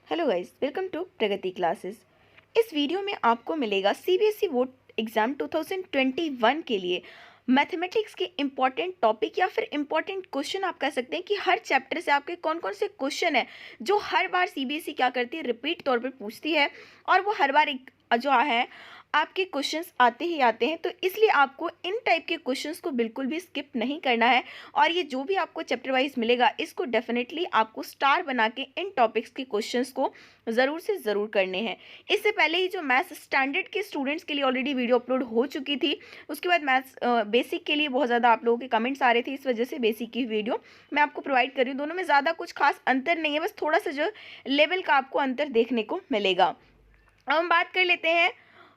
Hello guys, welcome to Pragati classes. इस वीडियो में आपको मिलेगा सीबीएसई बोर्ड एग्जाम 2021 के लिए मैथमेटिक्स के इम्पॉर्टेंट टॉपिक या फिर इम्पॉर्टेंट क्वेश्चन आप कह सकते हैं कि हर चैप्टर से आपके कौन कौन से क्वेश्चन है जो हर बार सीबीएसई क्या करती है, रिपीट तौर पर पूछती है और वो हर बार एक जो है आपके क्वेश्चंस आते ही आते हैं। तो इसलिए आपको इन टाइप के क्वेश्चंस को बिल्कुल भी स्किप नहीं करना है और ये जो भी आपको चैप्टर वाइज मिलेगा इसको डेफिनेटली आपको स्टार बना के इन टॉपिक्स के क्वेश्चंस को ज़रूर से ज़रूर करने हैं। इससे पहले ही जो मैथ्स स्टैंडर्ड के स्टूडेंट्स के लिए ऑलरेडी वीडियो अपलोड हो चुकी थी, उसके बाद मैथ्स बेसिक के लिए बहुत ज़्यादा आप लोगों के कमेंट्स आ रहे थे, इस वजह से बेसिक की वीडियो मैं आपको प्रोवाइड कर रही हूँ। दोनों में ज़्यादा कुछ खास अंतर नहीं है, बस थोड़ा सा जो लेवल का आपको अंतर देखने को मिलेगा। अब हम बात कर लेते हैं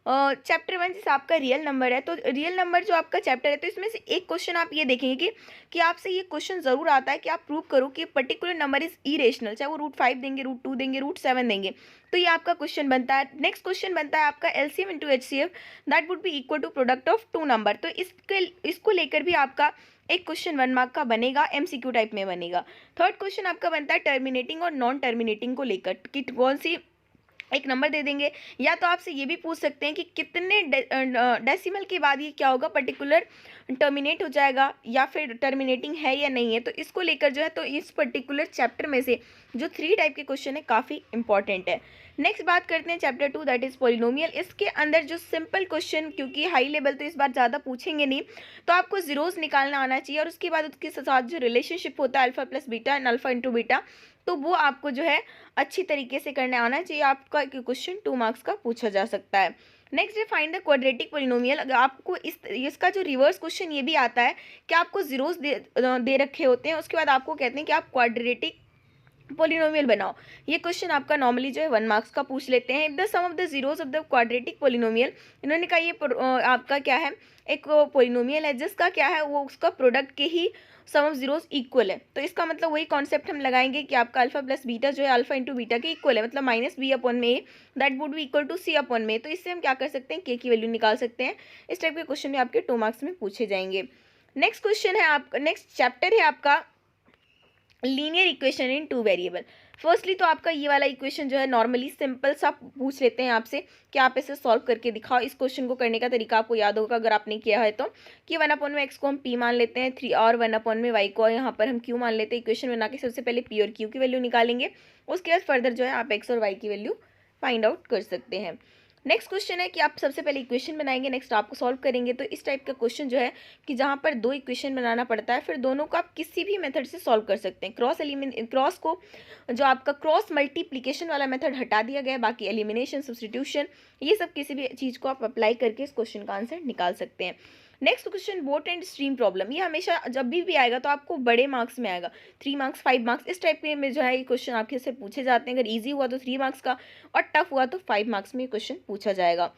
चैप्टर 1, जैसे आपका रियल नंबर है तो रियल नंबर जो आपका चैप्टर है तो इसमें से एक क्वेश्चन आप ये देखेंगे कि आपसे ये क्वेश्चन ज़रूर आता है कि आप प्रूव करो कि पर्टिकुलर नंबर इज इरेशनल, चाहे वो √5 देंगे, √2 देंगे, √7 देंगे, तो ये आपका क्वेश्चन बनता है। नेक्स्ट क्वेश्चन बनता है आपका LCM into HCF that would be equal to product of two number. तो इसको लेकर भी आपका एक क्वेश्चन 1 मार्क का बनेगा, एमसीक्यू टाइप में बनेगा। थर्ड क्वेश्चन आपका बनता है टर्मिनेटिंग और नॉन टर्मिनेटिंग को लेकर कि कौन सी एक नंबर दे देंगे, या तो आपसे ये भी पूछ सकते हैं कि कितने डेसिमल के बाद ये क्या होगा, पर्टिकुलर टर्मिनेट हो जाएगा या फिर टर्मिनेटिंग है या नहीं है। तो इसको लेकर जो है तो इस पर्टिकुलर चैप्टर में से जो 3 टाइप के क्वेश्चन है काफ़ी इंपॉर्टेंट है। नेक्स्ट बात करते हैं चैप्टर 2 दैट इज़ पॉलिनोमियल। इसके अंदर जो सिंपल क्वेश्चन, क्योंकि हाई लेवल तो इस बार ज़्यादा पूछेंगे नहीं, तो आपको जीरोस निकालना आना चाहिए और उसके बाद उसके साथ जो रिलेशनशिप होता है alpha plus beta and alpha into beta, तो वो आपको जो है अच्छी तरीके से करने आना चाहिए। आपका क्वेश्चन 2 मार्क्स का पूछा जा सकता है। नेक्स्ट है फाइंड द क्वाड्रेटिक पोलिनोमियल। अगर आपको इसका जो रिवर्स क्वेश्चन ये भी आता है कि आपको जीरोस दे रखे होते हैं, उसके बाद आपको कहते हैं कि आप क्वाड्रेटिक पोलिनोमियल बनाओ। ये क्वेश्चन आपका नॉर्मली जो है 1 मार्क्स का पूछ लेते हैं। If the sum of the zeros of the quadratic polynomial, इन्होंने कहा ये आपका क्या है, एक पोलिनोमियल है जिसका क्या है वो उसका प्रोडक्ट के ही सम ऑफ जीरोस इक्वल है। तो इसका मतलब वही कॉन्सेप्ट हम लगाएंगे कि आपका अल्फा प्लस बीटा जो है अल्फा इंटू बीटा के इक्वल है, मतलब -b/a that would be equal to c/a। तो इससे हम क्या कर सकते हैं, के की वैल्यू निकाल सकते हैं। इस टाइप के क्वेश्चन भी आपके 2 मार्क्स में पूछे जाएंगे। नेक्स्ट क्वेश्चन है आपका, नेक्स्ट चैप्टर है आपका linear equation in 2 variable. Firstly तो आपका ये वाला इक्वेशन जो है नॉर्मली सिंपल सा पूछ लेते हैं आपसे कि आप इसे सॉल्व करके दिखाओ। इस क्वेश्चन को करने का तरीका आपको याद होगा अगर आपने किया है तो, कि 1/x को हम p मान लेते हैं 3 और 1/y को यहाँ पर हम q मान लेते हैं। इक्वेशन बना के सबसे पहले p और q की वैल्यू निकालेंगे, उसके बाद फर्दर जो है आप x और y की वैल्यू फाइंड आउट कर सकते हैं। नेक्स्ट क्वेश्चन है कि आप सबसे पहले इक्वेशन बनाएंगे, नेक्स्ट आपको सॉल्व करेंगे। तो इस टाइप का क्वेश्चन जो है कि जहाँ पर 2 इक्वेशन बनाना पड़ता है, फिर दोनों को आप किसी भी मेथड से सॉल्व कर सकते हैं। क्रॉस को जो आपका क्रॉस मल्टीप्लिकेशन वाला मेथड हटा दिया गया है, बाकी एलिमिनेशन, सब्स्टिट्यूशन, ये सब किसी भी चीज़ को आप अप्लाई करके इस क्वेश्चन का आंसर निकाल सकते हैं। Next question boat and stream problem. ये हमेशा जब भी आएगा तो आपको बड़े मार्क्स में आएगा, 3 मार्क्स 5 मार्क्स इस टाइप के में जो है ये क्वेश्चन आपके से पूछे जाते हैं। अगर ईजी हुआ तो 3 मार्क्स का और टफ हुआ तो 5 मार्क्स में ये क्वेश्चन पूछा जाएगा।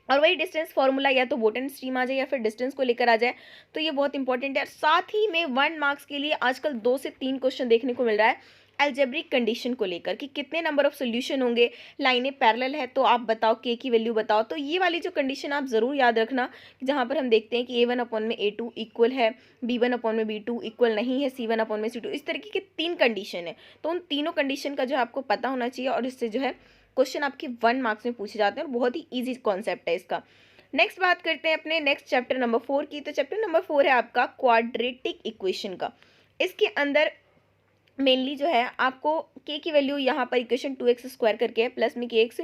और वही डिस्टेंस फार्मूला या तो बोट एंड स्ट्रीम आ जाए या फिर डिस्टेंस को लेकर आ जाए, तो ये बहुत इंपॉर्टेंट है। साथ ही में 1 मार्क्स के लिए आजकल 2 से 3 क्वेश्चन देखने को मिल रहा है अलजेब्रिक कंडीशन को लेकर कि कितने नंबर ऑफ सोल्यूशन होंगे, लाइनें पैरेलल है तो आप बताओ, के की वैल्यू बताओ। तो ये वाली जो कंडीशन आप ज़रूर याद रखना, जहाँ पर हम देखते हैं कि a1/a2 इक्वल है, b1/b2 इक्वल नहीं है, c1/c2, इस तरीके के 3 कंडीशन है। तो उन तीनों कंडीशन का जो है आपको पता होना चाहिए और इससे जो है क्वेश्चन आपके 1 मार्क्स में पूछे जाते हैं और बहुत ही ईजी कॉन्सेप्ट है इसका। नेक्स्ट बात करते हैं अपने नेक्स्ट चैप्टर नंबर 4 की। तो चैप्टर नंबर 4 है आपका क्वाड्रेटिक इक्वेशन का। इसके अंदर मेनली जो है आपको के की वैल्यू यहाँ पर इक्वेशन 2x² करके है, प्लस में kx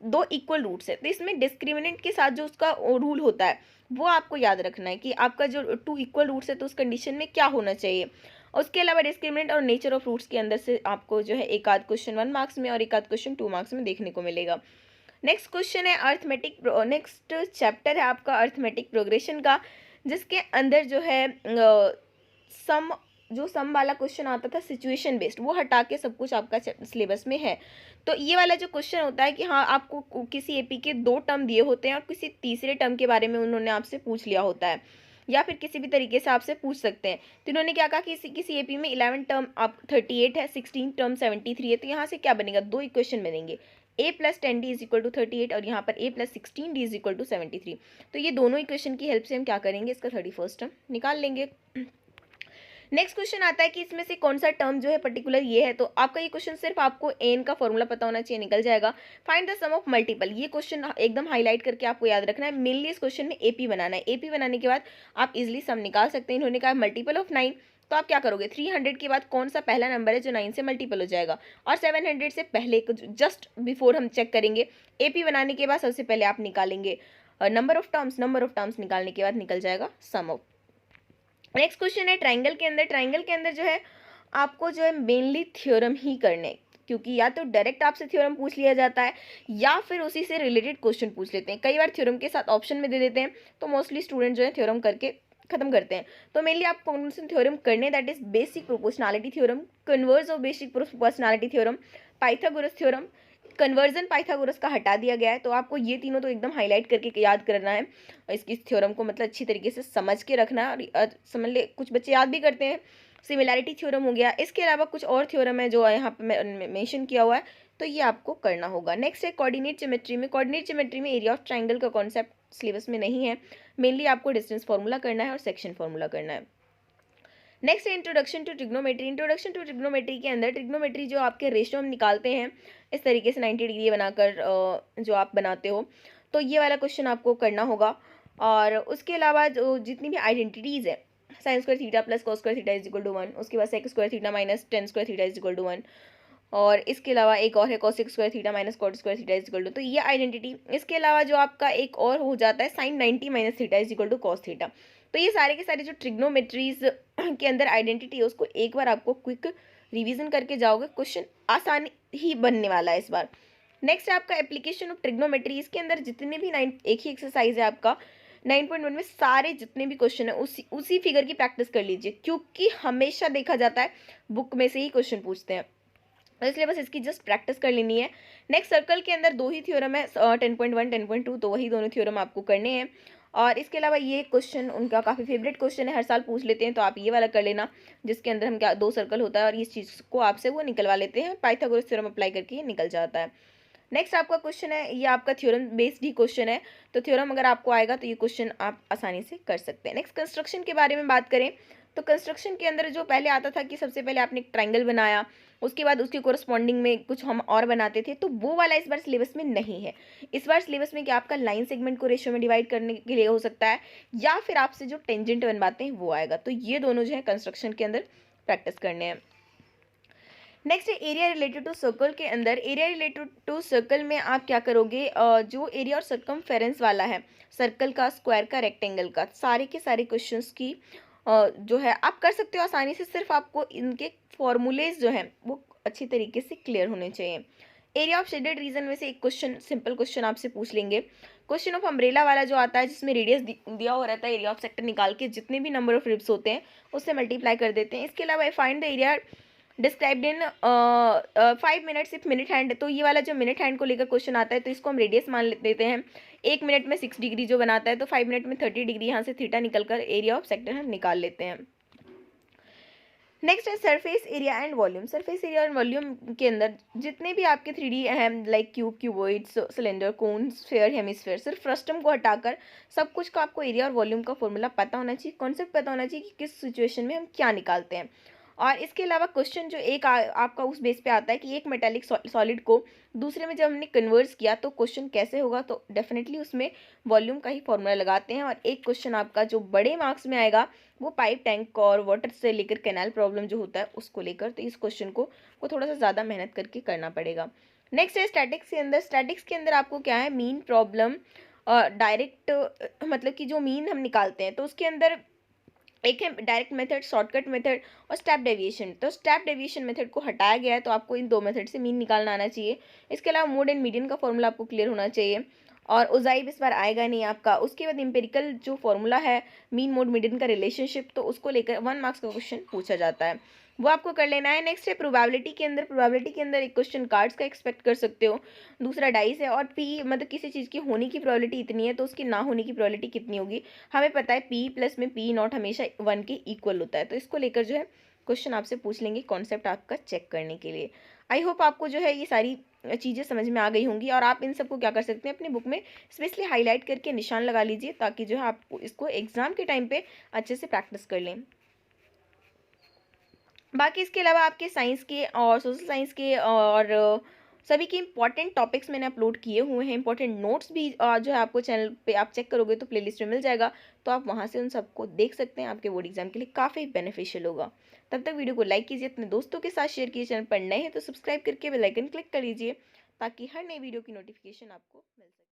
2 इक्वल रूट्स है। तो इसमें डिस्क्रिमिनेंट के साथ जो उसका रूल होता है वो आपको याद रखना है कि आपका जो 2 इक्वल रूट्स है तो उस कंडीशन में क्या होना चाहिए। उसके अलावा डिस्क्रिमिनेंट और नेचर ऑफ रूट्स के अंदर से आपको जो है एक आध क्वेश्चन 1 मार्क्स में और एक आध क्वेश्चन 2 मार्क्स में देखने को मिलेगा। नेक्स्ट क्वेश्चन है अर्थमेटिक, नेक्स्ट चैप्टर है आपका अर्थमेटिक प्रोग्रेशन का, जिसके अंदर जो है सम वाला क्वेश्चन आता था सिचुएशन बेस्ड, वो हटा के सब कुछ आपका सिलेबस में है। तो ये वाला जो क्वेश्चन होता है कि हाँ आपको किसी एपी के 2 टर्म दिए होते हैं और किसी तीसरे टर्म के बारे में उन्होंने आपसे पूछ लिया होता है या फिर किसी भी तरीके से आपसे पूछ सकते हैं। तो इन्होंने क्या कहा कि किसी एपी में 11 टर्म आप 38 है, 16 टर्म 73 है, तो यहाँ से क्या बनेगा, 2 इक्वेशन बनेंगे, a + 10d = 38 और यहाँ पर a + 16d = 73। तो ये दोनों इक्वेशन की हेल्प से हम क्या करेंगे, इसका 31st टर्म निकाल लेंगे। नेक्स्ट क्वेश्चन आता है कि इसमें से कौन सा टर्म जो है पर्टिकुलर ये है, तो आपका ये क्वेश्चन सिर्फ आपको एन का फॉर्मूला पता होना चाहिए, निकल जाएगा। Find the sum of multiple, ये क्वेश्चन एकदम हाईलाइट करके आपको याद रखना है। मेनली इस क्वेश्चन में एपी बनाना है, एपी बनाने के बाद आप इजिली सम निकाल सकते हैं। इन्होंने कहा मल्टीपल ऑफ 9, तो आप क्या करोगे, 300 के बाद कौन सा पहला नंबर है जो 9 से मल्टीपल हो जाएगा, और 700 से पहले जस्ट बिफोर हम चेक करेंगे। एपी बनाने के बाद सबसे पहले आप निकालेंगे नंबर ऑफ टर्म्स निकालने के बाद निकल जाएगा सम ऑफ। नेक्स्ट क्वेश्चन है ट्राइंगल के अंदर। ट्राइंगल के अंदर जो है आपको जो है मेनली थ्योरम ही करने, क्योंकि या तो डायरेक्ट आपसे थ्योरम पूछ लिया जाता है या फिर उसी से रिलेटेड क्वेश्चन पूछ लेते हैं। कई बार थ्योरम के साथ ऑप्शन में दे देते हैं, तो मोस्टली स्टूडेंट जो है थ्योरम करके खत्म करते हैं। तो मेनली आप कौन से थ्योरम करने, that is basic proportionality theorem, converse of basic proportionality theorem, Pythagoras theorem. Conversion Pythagoras का हटा दिया गया है, तो आपको ये तीनों तो एकदम हाईलाइट करके याद करना है। इसकी थ्योरम को मतलब अच्छी तरीके से समझ के रखना है, और समझ ले, कुछ बच्चे याद भी करते हैं। सिमिलैरिटी थ्योरम हो गया, इसके अलावा कुछ और थ्योरम है जो यहाँ पे मेंशन किया हुआ है, तो ये आपको करना होगा। नेक्स्ट है कोऑर्डिनेट ज्योमेट्री में। कोऑर्डिनेट ज्योमेट्री में एरिया ऑफ ट्राइंगल का कॉन्सेप्ट सिलेबस में नहीं है, मेनली आपको डिस्टेंस फार्मूला करना है और सेक्शन फार्मूला करना है। नेक्स्ट है introduction to trigonometry. Introduction to trigonometry के अंदर ट्रिग्नोमेट्री जो आपके रेशियो हम निकालते हैं इस तरीके से 90 डिग्री बनाकर जो आप बनाते हो, तो ये वाला क्वेश्चन आपको करना होगा। और उसके अलावा जो जितनी भी आइडेंटिटीज़ है, sine square theta plus cos square theta is equal to 1, उसके बाद sec square theta minus tan square theta is equal to 1, और इसके अलावा एक और है cosec square theta minus cot square theta is equal to, तो ये आइडेंटिटी। इसके अलावा जो आपका एक और हो जाता है sine 90 minus theta is equal to cos theta. तो ये सारे के सारे जो ट्रिग्नोमेट्रीज के अंदर आइडेंटिटी है उसको एक बार आपको क्विक रिवीजन करके जाओगे, क्वेश्चन आसानी ही बनने वाला है इस बार। नेक्स्ट है आपका एप्लीकेशन ऑफ ट्रिग्नोमेट्री। इसके अंदर जितने भी एक ही एक्सरसाइज है आपका 9.1 में, सारे जितने भी क्वेश्चन है उसी फिगर की प्रैक्टिस कर लीजिए, क्योंकि हमेशा देखा जाता है बुक में से ही क्वेश्चन पूछते हैं, इसलिए बस इसकी जस्ट प्रैक्टिस कर लेनी है। नेक्स्ट सर्कल के अंदर दो ही थ्योरम है 10.1 10.2, तो वही दोनों थ्योरम आपको करने हैं। और इसके अलावा ये क्वेश्चन उनका काफ़ी फेवरेट क्वेश्चन है, हर साल पूछ लेते हैं, तो आप ये वाला कर लेना, जिसके अंदर हम क्या दो सर्कल होता है और इस चीज़ को आपसे वो निकलवा लेते हैं, पाइथागोरस थ्योरम अप्लाई करके ये निकल जाता है। नेक्स्ट आपका क्वेश्चन है, ये आपका थ्योरम बेस्ड ही क्वेश्चन है, तो थ्योरम अगर आपको आएगा तो ये क्वेश्चन आप आसानी से कर सकते हैं। नेक्स्ट कंस्ट्रक्शन के बारे में बात करें, तो कंस्ट्रक्शन के अंदर जो पहले आता था कि सबसे पहले आपने एक ट्राइंगल बनाया, उसके बाद उसके कोरस्पॉन्डिंग में कुछ हम और बनाते थे, तो वो वाला इस बार सिलेबस में नहीं है। इस बार सिलेबस में क्या आपका लाइन सेगमेंट को रेशियो में डिवाइड करने के लिए हो सकता है, या फिर आपसे जो टेंजेंट बनवाते हैं वो आएगा, तो ये दोनों जो है कंस्ट्रक्शन के अंदर प्रैक्टिस करने हैं। नेक्स्ट है एरिया रिलेटेड टू सर्कल के अंदर। एरिया रिलेटेड टू सर्कल में आप क्या करोगे, जो एरिया और सर्कमफेरेंस वाला है, सर्कल का, स्क्वायर का, रेक्टेंगल का, सारे के सारे क्वेश्चंस की जो है आप कर सकते हो आसानी से, सिर्फ आपको इनके फॉर्मूलेज जो हैं वो अच्छी तरीके से क्लियर होने चाहिए। एरिया ऑफ शेडेड रीजन में से एक क्वेश्चन, सिंपल क्वेश्चन आपसे पूछ लेंगे। क्वेश्चन ऑफ अम्ब्रेला वाला जो आता है, जिसमें रेडियस दिया हुआ रहता है, एरिया ऑफ सेक्टर निकाल के जितने भी नंबर ऑफ रिब्स होते हैं उससे मल्टीप्लाई कर देते हैं। इसके अलावा find the area described in 5 minutes if minute hand, तो ये वाला जो मिनट हैंड को लेकर क्वेश्चन आता है, तो इसको हम रेडियस मान लेते हैं। 1 मिनट में 6 डिग्री जो बनाता है, तो 5 मिनट में 30 डिग्री, यहाँ से थीटा निकलकर एरिया ऑफ सेक्टर हम निकाल लेते हैं। नेक्स्ट है surface area and volume. Surface area और वॉल्यूम के अंदर जितने भी आपके 3D हैं, लाइक क्यूब, क्यूबॉइड्स, सिलेंडर, कोन, स्फीयर, हेमिस्फीयर, सिर्फ फ्रस्टम को हटाकर सब कुछ का आपको एरिया और वॉल्यूम का फॉर्मूला पता होना चाहिए, कॉन्सेप्ट पता होना चाहिए कि किस सिचुएशन में हम क्या निकालते हैं। और इसके अलावा क्वेश्चन जो एक आपका उस बेस पे आता है कि एक मेटालिक सॉलिड को दूसरे में जब हमने कन्वर्स किया तो क्वेश्चन कैसे होगा, तो डेफिनेटली उसमें वॉल्यूम का ही फॉर्मूला लगाते हैं। और एक क्वेश्चन आपका जो बड़े मार्क्स में आएगा वो पाइप, टैंक और वाटर से लेकर कैनाल प्रॉब्लम जो होता है उसको लेकर, तो इस क्वेश्चन को थोड़ा सा ज़्यादा मेहनत करके करना पड़ेगा। नेक्स्ट है स्टैटिक्स के अंदर। स्टैटिक्स के अंदर आपको क्या है, मीन प्रॉब्लम, डायरेक्ट मतलब कि जो मीन हम निकालते हैं, तो उसके अंदर एक है डायरेक्ट मेथड, शॉर्टकट मेथड और स्टेप डेविएशन। तो स्टेप डेविएशन मेथड को हटाया गया है, तो आपको इन दो मेथड से मीन निकालना आना चाहिए। इसके अलावा मोड एंड मीडियन का फॉर्मूला आपको क्लियर होना चाहिए, और उजाइब इस बार आएगा नहीं आपका। उसके बाद इंपेरिकल जो फॉर्मूला है मीन मोड मीडियन का रिलेशनशिप, तो उसको लेकर 1 मार्क्स का क्वेश्चन पूछा जाता है, वो आपको कर लेना है। नेक्स्ट है प्रोबेबिलिटी के अंदर। प्रोबेबिलिटी के अंदर एक क्वेश्चन कार्ड्स का एक्सपेक्ट कर सकते हो, दूसरा डाइस है, और पी मतलब किसी चीज़ की होने की प्रोबेबिलिटी इतनी है तो उसकी ना होने की प्रोबेबिलिटी कितनी होगी। हमें पता है पी प्लस में पी नॉट हमेशा 1 के इक्वल होता है, तो इसको लेकर जो है क्वेश्चन आपसे पूछ लेंगे कॉन्सेप्ट आपका चेक करने के लिए। आई होप आपको जो है ये सारी चीज़ें समझ में आ गई होंगी, और आप इन सबको क्या कर सकते हैं, अपनी बुक में स्पेशली हाईलाइट करके निशान लगा लीजिए, ताकि जो है आप इसको एग्जाम के टाइम पे अच्छे से प्रैक्टिस कर लें। बाकी इसके अलावा आपके साइंस के और सोशल साइंस के और सभी के इंपॉर्टेंट टॉपिक्स मैंने अपलोड किए हुए हैं। इंपॉर्टेंट नोट्स भी जो है आपको चैनल पे आप चेक करोगे तो प्लेलिस्ट में मिल जाएगा, तो आप वहाँ से उन सबको देख सकते हैं। आपके बोर्ड एग्जाम के लिए काफ़ी बेनिफिशियल होगा। तब तक वीडियो को लाइक कीजिए, अपने दोस्तों के साथ शेयर कीजिए। चैनल पर नए हैं तो सब्सक्राइब करके बेल आइकन क्लिक कर लीजिए ताकि हर नई वीडियो की नोटिफिकेशन आपको मिल सके।